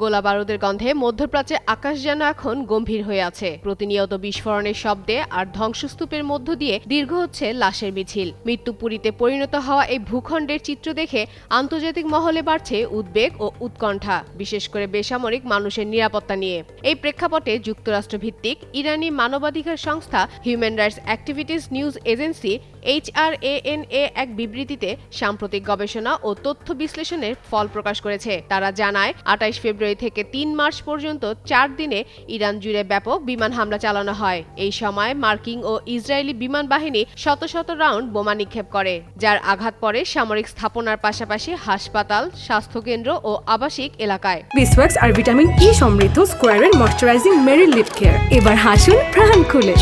গোলাবারুদের গন্ধে মধ্যপ্রাচ্যে আকাশ যেন এখন গম্ভীর হয়ে আছে। প্রতিনিয়ত বিস্ফোরণের শব্দে আর ধ্বংসস্তূপের মধ্য দিয়ে দীর্ঘ হচ্ছে লাশের মিছিল। মৃত্যুপুরীতে পরিণত হওয়া এই ভূখণ্ডের চিত্র দেখে আন্তর্জাতিক মহলে বাড়ছে উদ্বেগ ও উৎকণ্ঠা, বিশেষ করে বেসামরিক মানুষের নিরাপত্তা নিয়ে। এই প্রেক্ষাপটে যুক্তরাষ্ট্রভিত্তিক ইরানি মানবাধিকার সংস্থা human rights activities news agency HRANA এক বিবৃতিতে সাম্প্রতিক গবেষণা ও তথ্য বিশ্লেষণের ফল প্রকাশ করেছে। তারা জানায় ২৮ ফেব্রুয়ারি থেকে ৩ মার্চ পর্যন্ত ৪ দিনে ইরান জুড়ে ব্যাপক বিমান হামলা চালানো হয়। এই সময় মার্কিন ও ইসরায়েলি বিমান বাহিনী শত শত রাউন্ড বোমা নিক্ষেপ করে, যার আঘাত পড়ে সামরিক স্থাপনার পাশাপাশি হাসপাতাল, স্বাস্থ্যকেন্দ্র ও আবাসিক এলাকায়। বিসওয়াক্স আর ভিটামিন ই সমৃদ্ধ স্কোয়ারের ময়শ্চারাইজিং মেরি লিপ কেয়ার, এবার হাসুন প্রাণ খুলে।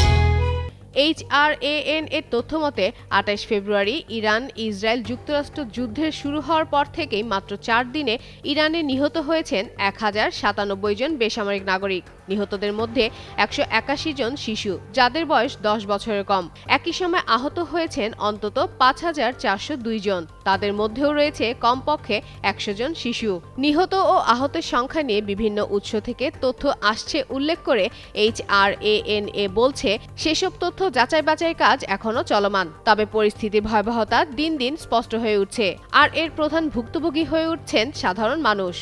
HRAN এর তথ্য মতে ২৮ ফেব্রুয়ারি ইরান ইসরায়েল যুক্তরাষ্ট্র যুদ্ধের শুরু হওয়ার পর থেকেই মাত্র ৪ দিনে ইরানে নিহত হয়েছেন ১,০৯৭ জন বেসামরিক নাগরিক। নিহতদের মধ্যে ১৮১ জন শিশু, যাদের বয়স ১০ বছরের কম। একই সময় আহত হয়েছেন অন্তত ৫,৪০২ জন। তাদের মধ্যেও রয়েছে কমপক্ষে ১০০ জন শিশু। নিহত ও আহতের সংখ্যা নিয়ে বিভিন্ন উৎস থেকে তথ্য আসছে উল্লেখ করে HRANA বলছে, সেসব তথ্য যাচাই বাছাই কাজ এখনো চলমান। তবে পরিস্থিতির ভয়াবহতা দিন দিন স্পষ্ট হয়ে উঠছে, আর এর প্রধান ভুক্তভোগী হয়ে উঠছেন সাধারণ মানুষ।